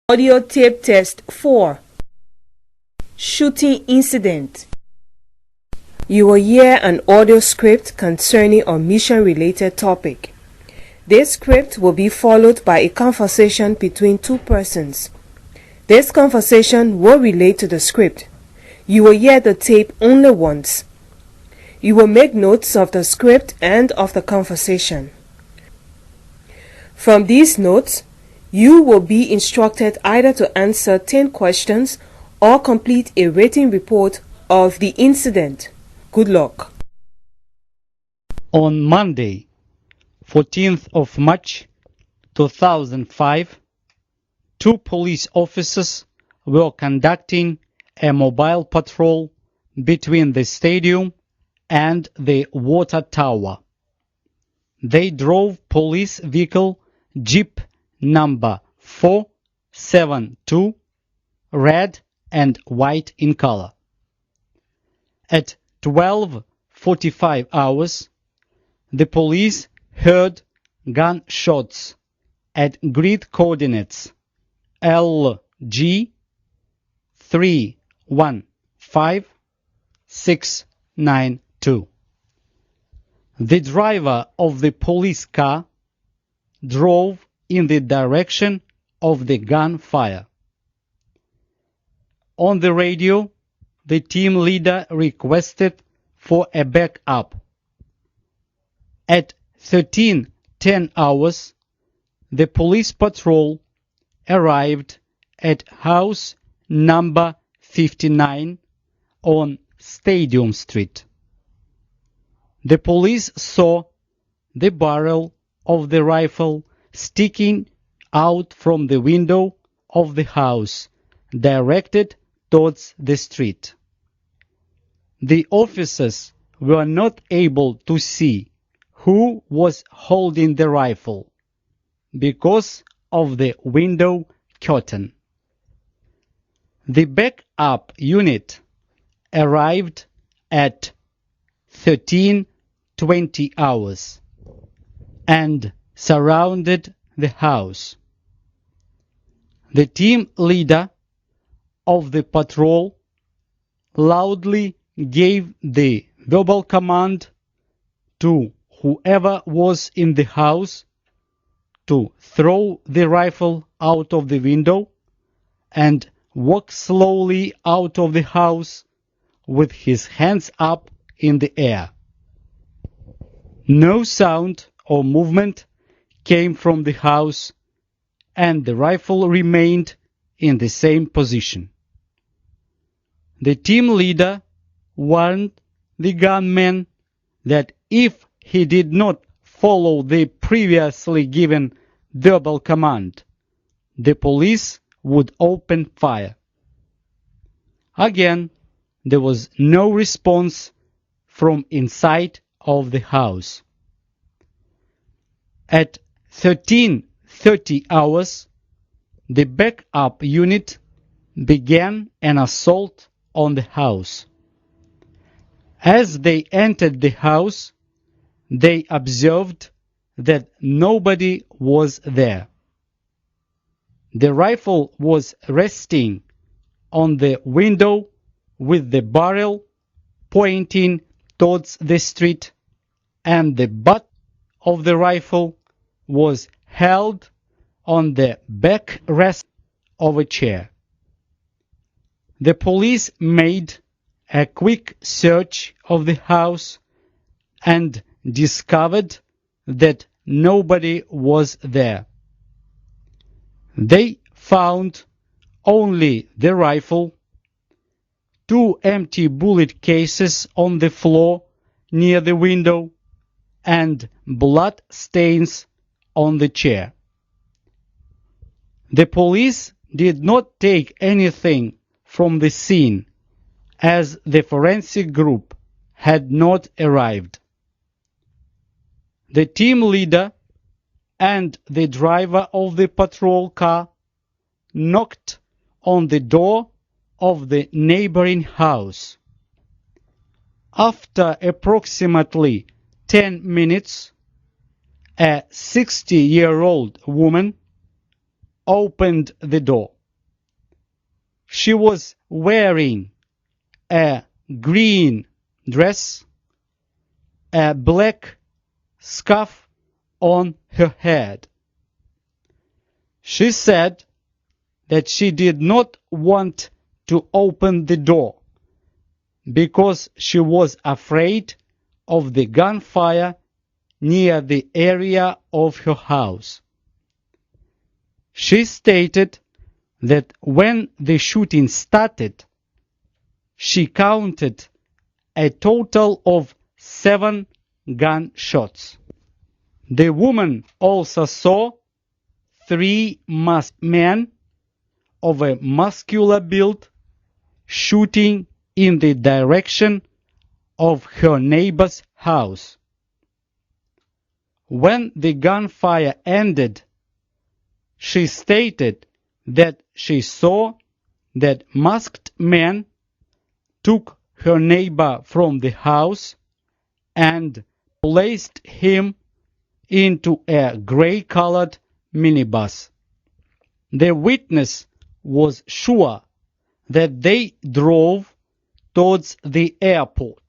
Audio tape test 4. Shooting incident. You will hear an audio script concerning a mission-related topic. This script will be followed by a conversation between two persons. This conversation will relate to the script. You will hear the tape only once. You will make notes of the script and of the conversation. From these notes, you will be instructed either to answer 10 questions or complete a written report of the incident. Good luck. On Monday, 14th of March 2005, two police officers were conducting a mobile patrol between the stadium and the water tower. They drove police vehicle Jeep number 472, red and white in color. At 12:45 hours, the police heard gunshots at grid coordinates LG 315692. The driver of the police car drove in the direction of the gunfire. On the radio, the team leader requested for a backup. At 13:10 hours, the police patrol arrived at house number 59 on Stadium Street. The police saw the barrel of the rifle sticking out from the window of the house, directed towards the street. The officers were not able to see who was holding the rifle because of the window curtain. The backup unit arrived at 13:20 hours and surrounded the house. The team leader of the patrol loudly gave the verbal command to whoever was in the house to throw the rifle out of the window and walk slowly out of the house with his hands up in the air. No sound or movement came from the house, and the rifle remained in the same position. The team leader warned the gunman that if he did not follow the previously given verbal command, the police would open fire. Again, there was no response from inside of the house. At 13:30 hours, the backup unit began an assault on the house. As they entered the house, they observed that nobody was there. The rifle was resting on the window with the barrel pointing towards the street, and the butt of the rifle was held on the backrest of a chair. The police made a quick search of the house and discovered that nobody was there. They found only the rifle, two empty bullet cases on the floor near the window, and blood stains on the chair. The police did not take anything from the scene, as the forensic group had not arrived. The team leader and the driver of the patrol car knocked on the door of the neighboring house. After approximately 10 minutes, a 60-year-old woman opened the door. She was wearing a green dress, a black scarf on her head. She said that she did not want to open the door because she was afraid of the gunfire near the area of her house. She stated that when the shooting started, she counted a total of 7 gunshots. The woman also saw 3 masked men of a muscular build shooting in the direction of her neighbor's house. When the gunfire ended, she stated that she saw that masked men took her neighbor from the house and placed him into a gray-colored minibus. The witness was sure that they drove towards the airport.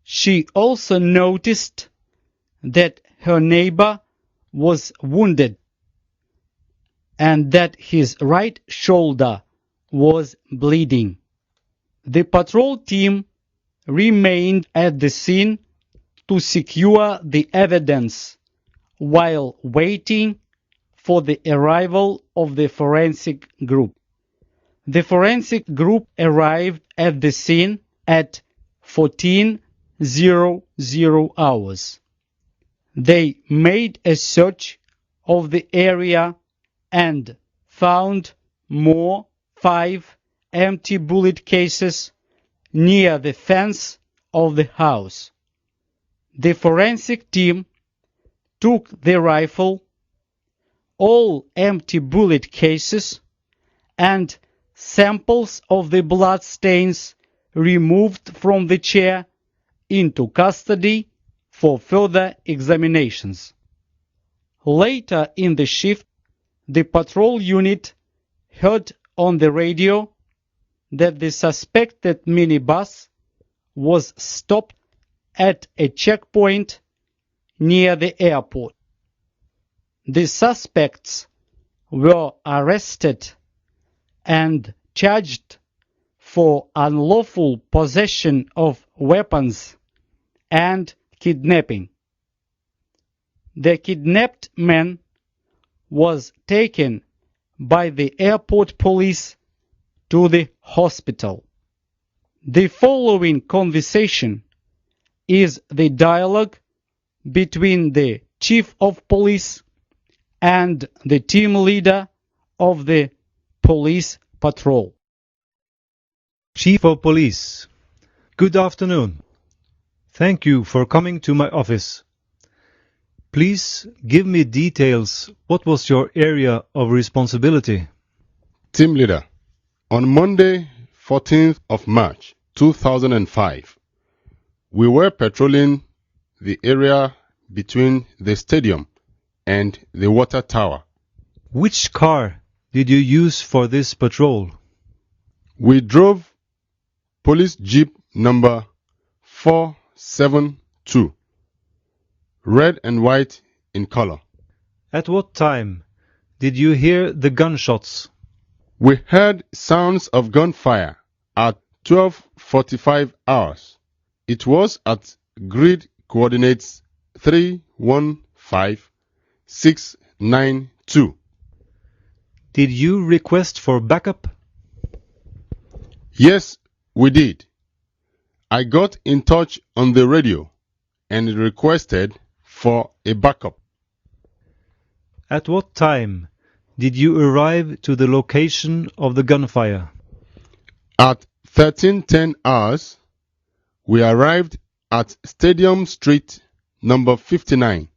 She also noticed that her neighbor was wounded and that his right shoulder was bleeding. The patrol team remained at the scene to secure the evidence while waiting for the arrival of the forensic group. The forensic group arrived at the scene at 14:00 hours. They made a search of the area and found more 5 empty bullet cases near the fence of the house. The forensic team took the rifle, all empty bullet cases, and samples of the blood stains removed from the chair into custody for further examinations. Later in the shift, the patrol unit heard on the radio that the suspected minibus was stopped at a checkpoint near the airport. The suspects were arrested and charged for unlawful possession of weapons and kidnapping. The kidnapped man was taken by the airport police to the hospital. The following conversation is the dialogue between the chief of police and the team leader of the police patrol. Chief of Police, good afternoon. Thank you for coming to my office. Please give me details. What was your area of responsibility? Team Leader, on Monday, 14th of March, 2005, we were patrolling the area between the stadium and the water tower. Which car did you use for this patrol? We drove police jeep number 472, red and white in color. At what time did you hear the gunshots? We heard sounds of gunfire at 12:45 hours. It was at grid coordinates 315692. Did you request for backup? Yes, we did. I got in touch on the radio and requested for a backup. At what time did you arrive to the location of the gunfire? At 13:10 hours, we arrived at Stadium Street number 59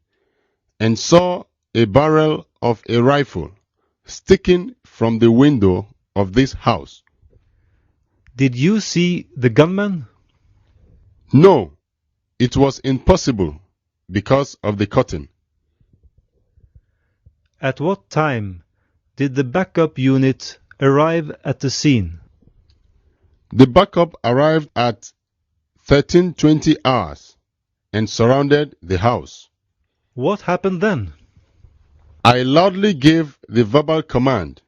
and saw a barrel of a rifle sticking from the window of this house. Did you see the gunman? No, it was impossible because of the curtain. At what time did the backup unit arrive at the scene? The backup arrived at 13:20 hours and surrounded the house. What happened then? I loudly gave the verbal command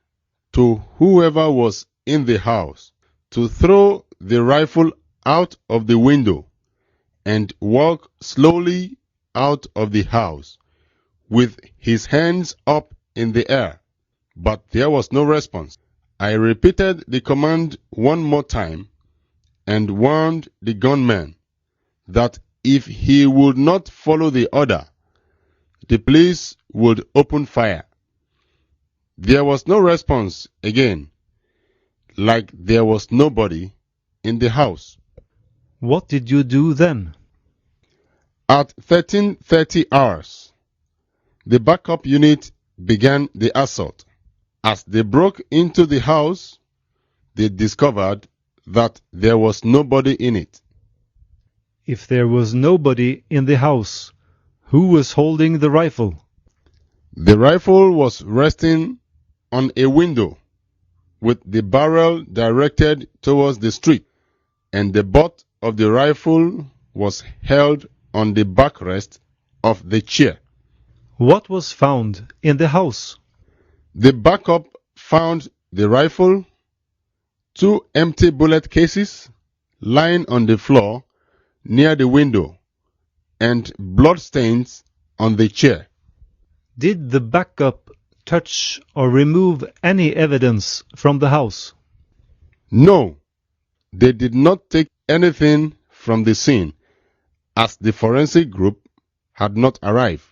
to whoever was in the house to throw the rifle out of the window and walk slowly out of the house with his hands up in the air, but there was no response. I repeated the command one more time and warned the gunman that if he would not follow the order, the police would open fire. There was no response again, like there was nobody in the house. What did you do then? At 13:30 hours, the backup unit began the assault. As they broke into the house, they discovered that there was nobody in it. If there was nobody in the house, who was holding the rifle? The rifle was resting on a window with the barrel directed towards the street, and the butt of the rifle was held on the backrest of the chair. What was found in the house? The backup found the rifle, 2 empty bullet cases lying on the floor near the window, and bloodstains on the chair. Did the backup touch or remove any evidence from the house? No, they did not take anything from the scene, as the forensic group had not arrived.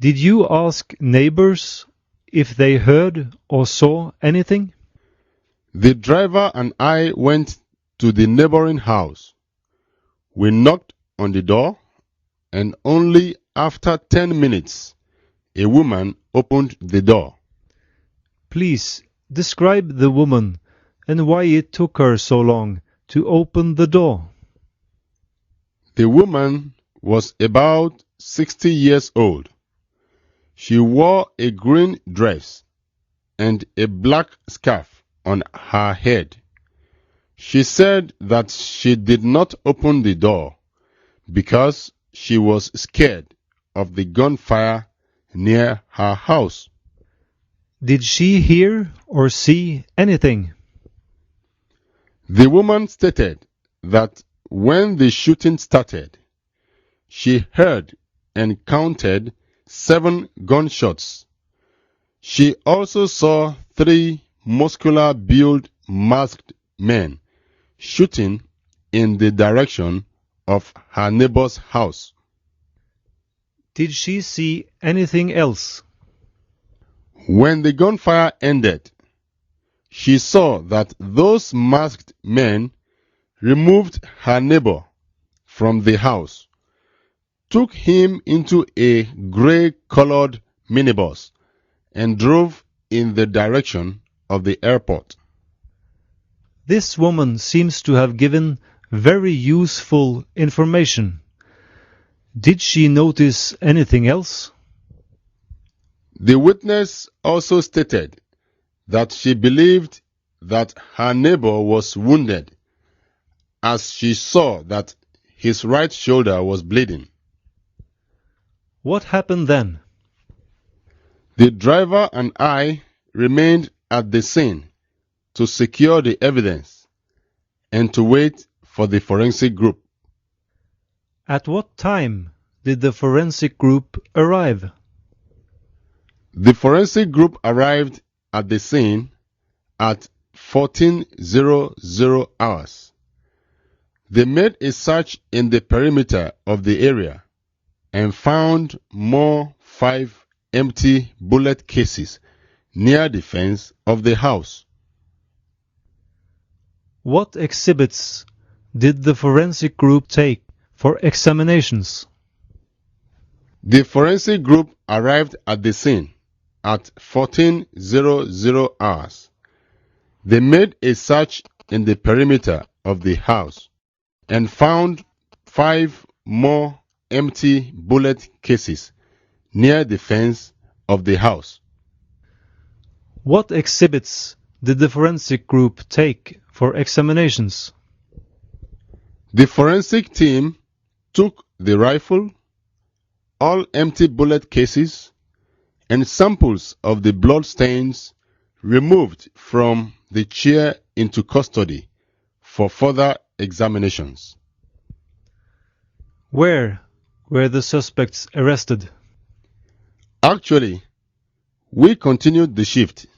Did you ask neighbors if they heard or saw anything? The driver and I went to the neighboring house. We knocked on the door, and only after 10 minutes, a woman opened the door. Please describe the woman and why it took her so long to open the door. The woman was about 60 years old. She wore a green dress and a black scarf on her head. She said that she did not open the door because she was scared of the gunfire near her house. Did she hear or see anything? The woman stated that when the shooting started, she heard and counted 7 gunshots. She also saw 3 muscular-built masked men shooting in the direction of her neighbor's house. Did she see anything else? When the gunfire ended, she saw that those masked men removed her neighbor from the house, took him into a gray-colored minibus, and drove in the direction of the airport. This woman seems to have given very useful information. Did she notice anything else? The witness also stated that she believed that her neighbor was wounded, as she saw that his right shoulder was bleeding. What happened then? The driver and I remained at the scene to secure the evidence and to wait for the forensic group. At what time did the forensic group arrive? The forensic group arrived at the scene at 14:00 hours. They made a search in the perimeter of the area and found more 5 empty bullet cases near the fence of the house. What exhibits did the forensic group take for examinations? The forensic group arrived at the scene at 14:00 hours. They made a search in the perimeter of the house and found 5 more empty bullet cases near the fence of the house. What exhibits did the forensic group take for examinations? The forensic team took the rifle, all empty bullet cases, and samples of the blood stains removed from the chair into custody for further examinations. Where were the suspects arrested? Actually, we continued the shift,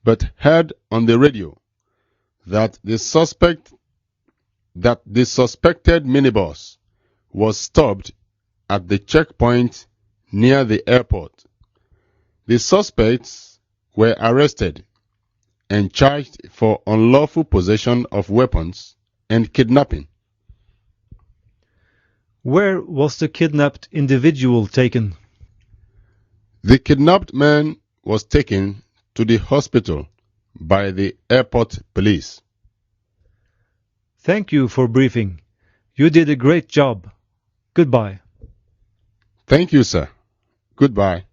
but heard on the radio that the suspected minibus was stopped at the checkpoint near the airport. The suspects were arrested and charged for unlawful possession of weapons and kidnapping. Where was the kidnapped individual taken? The kidnapped man was taken to the hospital by the airport police. Thank you for briefing. You did a great job. Goodbye. Thank you, sir. Goodbye.